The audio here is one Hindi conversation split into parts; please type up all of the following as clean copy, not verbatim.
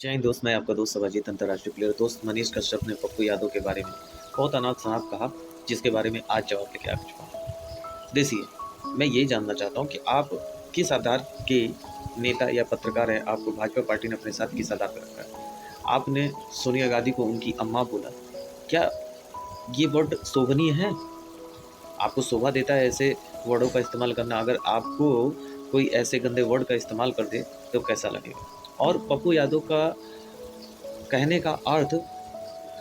जय हिंद दोस्त, मैं आपका दोस्त सवाजीत अंतर्राष्ट्रीय प्लेयर दोस्त मनीष कश्यप ने पप्पू यादव के बारे में बहुत अनाप शनाप कहा, जिसके बारे में आज जवाब लेके आ चुका हूँ। देखिए, मैं ये जानना चाहता हूँ कि आप किस आधार के नेता या पत्रकार हैं। आपको भाजपा पार्टी ने अपने साथ किस आधार पर रखा है? आपने सोनिया गांधी को उनकी अम्मा बोला। क्या ये वर्ड शोभनीय है? आपको शोभा देता है ऐसे वर्डों का इस्तेमाल करना? अगर आपको कोई ऐसे गंदे वर्ड का इस्तेमाल कर दे तो कैसा लगेगा? और पप्पू यादव का कहने का अर्थ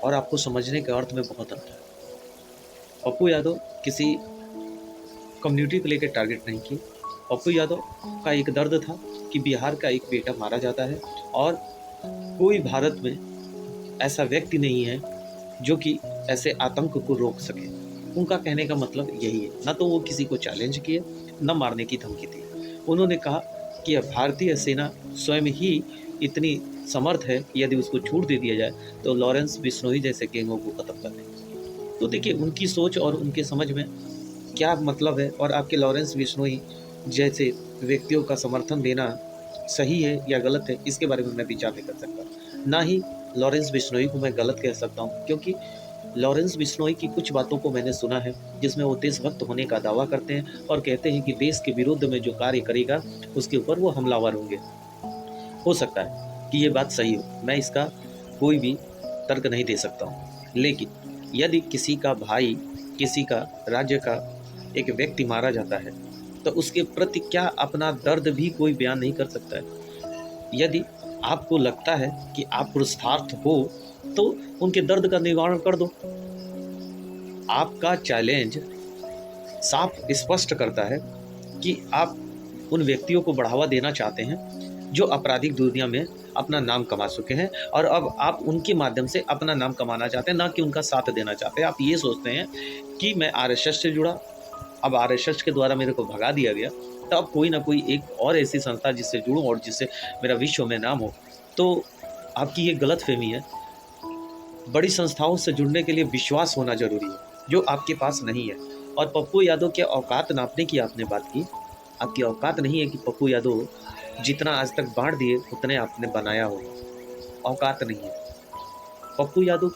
और आपको समझने के अर्थ में बहुत अंतर है। पप्पू यादव किसी कम्युनिटी को लेकर टारगेट नहीं किए। पप्पू यादव का एक दर्द था कि बिहार का एक बेटा मारा जाता है और कोई भारत में ऐसा व्यक्ति नहीं है जो कि ऐसे आतंक को रोक सके। उनका कहने का मतलब यही है। ना तो वो किसी को चैलेंज किए, न मारने की धमकी दी। उन्होंने कहा कि अब भारतीय सेना स्वयं ही इतनी समर्थ है कि यदि उसको छूट दे दिया जाए तो लॉरेंस बिश्नोई जैसे गैंगों को खत्म कर देंगे। तो देखिए, उनकी सोच और उनके समझ में क्या मतलब है और आपके लॉरेंस बिश्नोई जैसे व्यक्तियों का समर्थन देना सही है या गलत है, इसके बारे में मैं विचार नहीं कर सकता। ना ही लॉरेंस बिश्नोई को मैं गलत कह सकता हूँ, क्योंकि लॉरेंस बिश्नोई की कुछ बातों को मैंने सुना है जिसमें वो देशभक्त होने का दावा करते हैं और कहते हैं कि देश के विरुद्ध में जो कार्य करेगा उसके ऊपर वो हमलावर होंगे। हो सकता है कि ये बात सही हो, मैं इसका कोई भी तर्क नहीं दे सकता हूँ। लेकिन यदि किसी का भाई, किसी का राज्य का एक व्यक्ति मारा जाता है तो उसके प्रति क्या अपना दर्द भी कोई बयान नहीं कर सकता है? यदि आपको लगता है कि आप पुरुषार्थ हो तो उनके दर्द का निवारण कर दो। आपका चैलेंज साफ स्पष्ट करता है कि आप उन व्यक्तियों को बढ़ावा देना चाहते हैं जो आपराधिक दुनिया में अपना नाम कमा चुके हैं और अब आप उनके माध्यम से अपना नाम कमाना चाहते हैं, ना कि उनका साथ देना चाहते हैं। आप ये सोचते हैं कि मैं आरएसएस से जुड़ा, अब आरएसएस के द्वारा मेरे को भगा दिया गया, तो अब कोई ना कोई एक और ऐसी संस्था जिससे जुड़ूं और जिससे मेरा विश्व में नाम हो। तो आपकी ये गलतफहमी है। बड़ी संस्थाओं से जुड़ने के लिए विश्वास होना जरूरी है, जो आपके पास नहीं है। और पप्पू यादव के औकात नापने की आपने बात की। आपकी औकात नहीं है कि पप्पू यादव जितना आज तक बांट दिए उतने आपने बनाया हो। औकात नहीं है। पप्पू यादव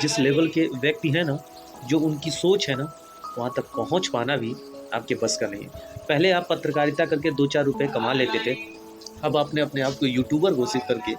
जिस लेवल के व्यक्ति हैं ना, जो उनकी सोच है ना, वहाँ तक पहुँच पाना भी आपके बस का नहीं है। पहले आप पत्रकारिता करके 2-4 रुपए कमा लेते थे, अब आपने अपने आप को यूट्यूबर घोषित करके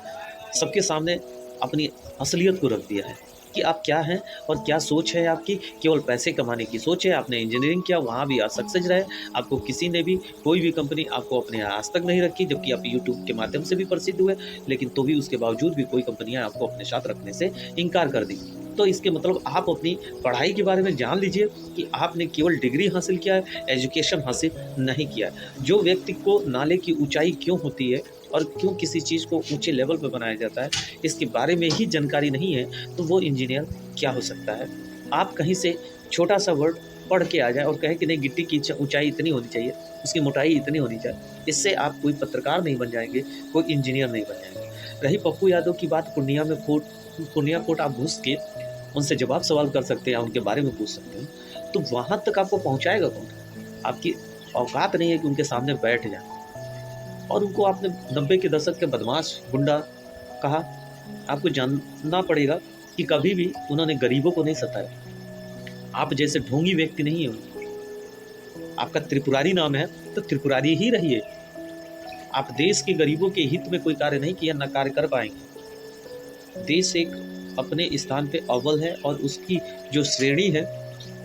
सबके सामने अपनी असलियत को रख दिया है कि आप क्या हैं और क्या सोच है आपकी। केवल पैसे कमाने की सोच है। आपने इंजीनियरिंग किया, वहाँ भी आप सक्सेस रहे। आपको किसी ने भी, कोई भी कंपनी आपको अपने यहाँ आज तक नहीं रखी, जबकि आप यूट्यूब के माध्यम से भी प्रसिद्ध हुए, लेकिन तो भी उसके बावजूद भी कोई कंपनियाँ आपको अपने साथ रखने से इनकार कर दी। तो इसके मतलब आप अपनी पढ़ाई के बारे में जान लीजिए कि आपने केवल डिग्री हासिल किया है, एजुकेशन हासिल नहीं किया है। जो व्यक्ति को नाले की ऊंचाई क्यों होती है और क्यों किसी चीज़ को ऊंचे लेवल पर बनाया जाता है, इसके बारे में ही जानकारी नहीं है, तो वो इंजीनियर क्या हो सकता है? आप कहीं से छोटा सा वर्ड पढ़ के आ जाए और कहें कि नहीं, गिट्टी की ऊंचाई इतनी होनी चाहिए, उसकी मोटाई इतनी होनी चाहिए, इससे आप कोई पत्रकार नहीं बन जाएंगे, कोई इंजीनियर नहीं बन जाएंगे। रही पप्पू यादव की बात, पूर्णिया कोर्ट आप घुस के उनसे जवाब सवाल कर सकते हैं या उनके बारे में पूछ सकते हैं, तो वहाँ तक आपको पहुँचाएगा कौन? आपकी औकात नहीं है कि उनके सामने बैठ जाए। और उनको आपने 90 के दशक के बदमाश गुंडा कहा। आपको जानना पड़ेगा कि कभी भी उन्होंने गरीबों को नहीं सताया। आप जैसे ढोंगी व्यक्ति नहीं है। आपका त्रिपुरारी नाम है तो त्रिपुरारी ही रहिए। आप देश के गरीबों के हित में कोई कार्य नहीं किया, न कार्य कर पाएंगे। देश एक अपने स्थान पे अव्वल है और उसकी जो श्रेणी है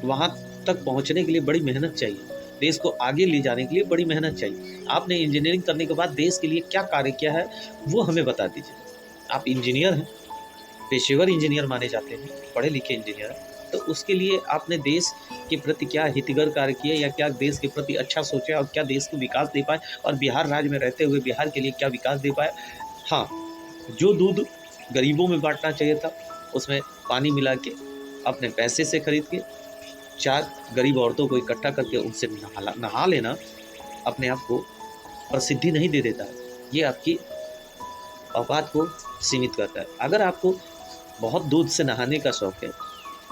वहाँ तक पहुँचने के लिए बड़ी मेहनत चाहिए। देश को आगे ले जाने के लिए बड़ी मेहनत चाहिए। आपने इंजीनियरिंग करने के बाद देश के लिए क्या कार्य किया है वो हमें बता दीजिए। आप इंजीनियर हैं, पेशेवर इंजीनियर माने जाते हैं, पढ़े लिखे इंजीनियर, तो उसके लिए आपने देश के प्रति क्या हितगर कार्य किए या क्या देश के प्रति अच्छा सोचा और क्या देश को विकास दे पाए और बिहार राज्य में रहते हुए बिहार के लिए क्या विकास दे पाए। हाँ, जो दूध गरीबों में बांटना चाहिए था उसमें पानी मिला के अपने पैसे से खरीद के 4 गरीब औरतों को इकट्ठा करके उनसे नहा लेना अपने आप को प्रसिद्धि नहीं दे देता है। ये आपकी औकात को सीमित करता है। अगर आपको बहुत दूध से नहाने का शौक है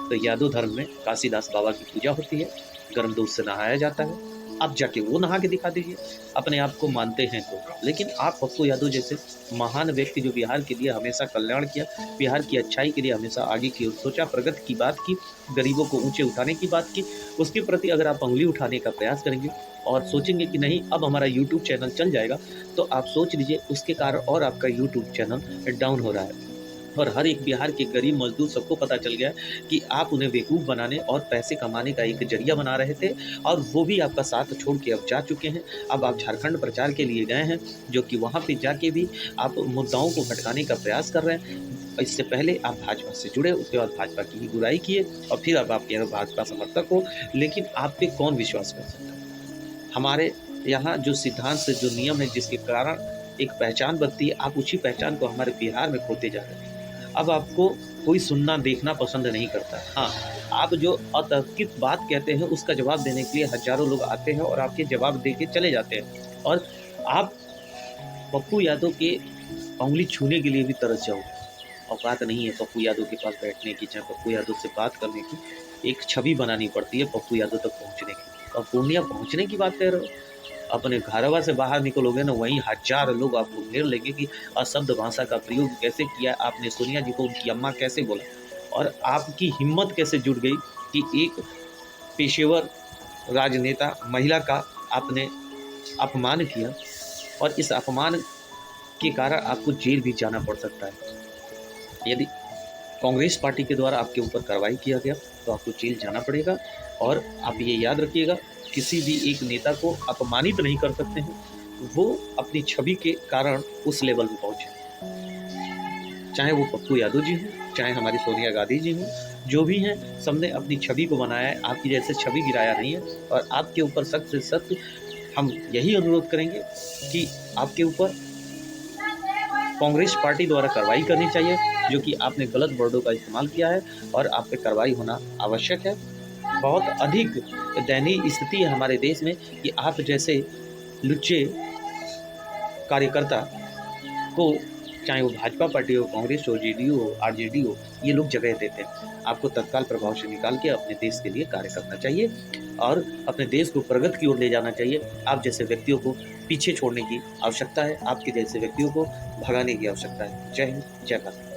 तो यादव धर्म में काशीदास बाबा की पूजा होती है, गर्म दूध से नहाया जाता है। आप जाके वो नहा के दिखा दीजिए, अपने आप को मानते हैं तो। लेकिन आप पप्पू यादव जैसे महान व्यक्ति जो बिहार के लिए हमेशा कल्याण किया, बिहार की अच्छाई के लिए हमेशा आगे की ओर सोचा, प्रगति की बात की, गरीबों को ऊँचे उठाने की बात की, उसके प्रति अगर आप उँगली उठाने का प्रयास करेंगे और सोचेंगे कि नहीं अब हमारा यूट्यूब चैनल चल जाएगा, तो आप सोच लीजिए उसके कारण और आपका यूट्यूब चैनल डाउन हो रहा है। और हर एक बिहार के गरीब मजदूर सबको पता चल गया कि आप उन्हें बेवकूफ़ बनाने और पैसे कमाने का एक ज़रिया बना रहे थे, और वो भी आपका साथ छोड़ के अब जा चुके हैं। अब आप झारखंड प्रचार के लिए गए हैं, जो कि वहाँ पे जाके भी आप मुद्दाओं को भटकाने का प्रयास कर रहे हैं। इससे पहले आप भाजपा से जुड़े, उसके बाद भाजपा की ही बुराई किए, और फिर अब आप कह रहे हो भाजपा समर्थक हो। लेकिन आप पे कौन विश्वास कर सकता है? हमारे यहाँ जो सिद्धांत से जो नियम है जिसके कारण एक पहचान बनती है, आप उसी पहचान को हमारे बिहार में खोते जा रहे हैं। अब आपको कोई सुनना देखना पसंद नहीं करता है। हाँ, आप जो अतर्कित बात कहते हैं उसका जवाब देने के लिए हज़ारों लोग आते हैं और आपके जवाब दे के चले जाते हैं, और आप पप्पू यादव के उँगली छूने के लिए भी तरस जाओगे। औकात नहीं है पप्पू यादव के पास बैठने की, चाहे पप्पू यादव से बात करने की, एक छवि बनानी पड़ती है पप्पू यादव तक पहुँचने की। और पूर्णिया पहुँचने की बात कर रहे हो? अपने घरवा से बाहर निकलोगे ना, वहीं हज़ार लोग आपको घेर लेंगे कि अशब्द भाषा का प्रयोग कैसे किया, आपने सोनिया जी को उनकी अम्मा कैसे बोला, और आपकी हिम्मत कैसे जुट गई कि एक पेशेवर राजनेता महिला का आपने अपमान किया, और इस अपमान के कारण आपको जेल भी जाना पड़ सकता है। यदि कांग्रेस पार्टी के द्वारा आपके ऊपर कार्रवाई किया गया तो आपको जेल जाना पड़ेगा। और आप ये याद रखिएगा, किसी भी एक नेता को अपमानित नहीं कर सकते हैं, वो अपनी छवि के कारण उस लेवल पे पहुँचे। चाहे वो पप्पू यादव जी हों, चाहे हमारी सोनिया गांधी जी हों, जो भी हैं, सबने अपनी छवि को बनाया है, आपकी जैसे छवि गिराया नहीं है। और आपके ऊपर सख्त से सख्त हम यही अनुरोध करेंगे कि आपके ऊपर कांग्रेस पार्टी द्वारा कार्रवाई करनी चाहिए, जो कि आपने गलत वर्डों का इस्तेमाल किया है, और आप पे कार्रवाई होना आवश्यक है। बहुत अधिक दयनीय स्थिति है हमारे देश में कि आप जैसे लुच्चे कार्यकर्ता को, चाहे वो भाजपा पार्टी हो, कांग्रेस हो, जेडीयू हो, आरजेडी हो, ये लोग जगह देते हैं। आपको तत्काल प्रभाव से निकाल के अपने देश के लिए कार्य करना चाहिए और अपने देश को प्रगति की ओर ले जाना चाहिए। आप जैसे व्यक्तियों को पीछे छोड़ने की आवश्यकता है, आपके जैसे व्यक्तियों को भगाने की आवश्यकता है। जय हिंद, जय भारत।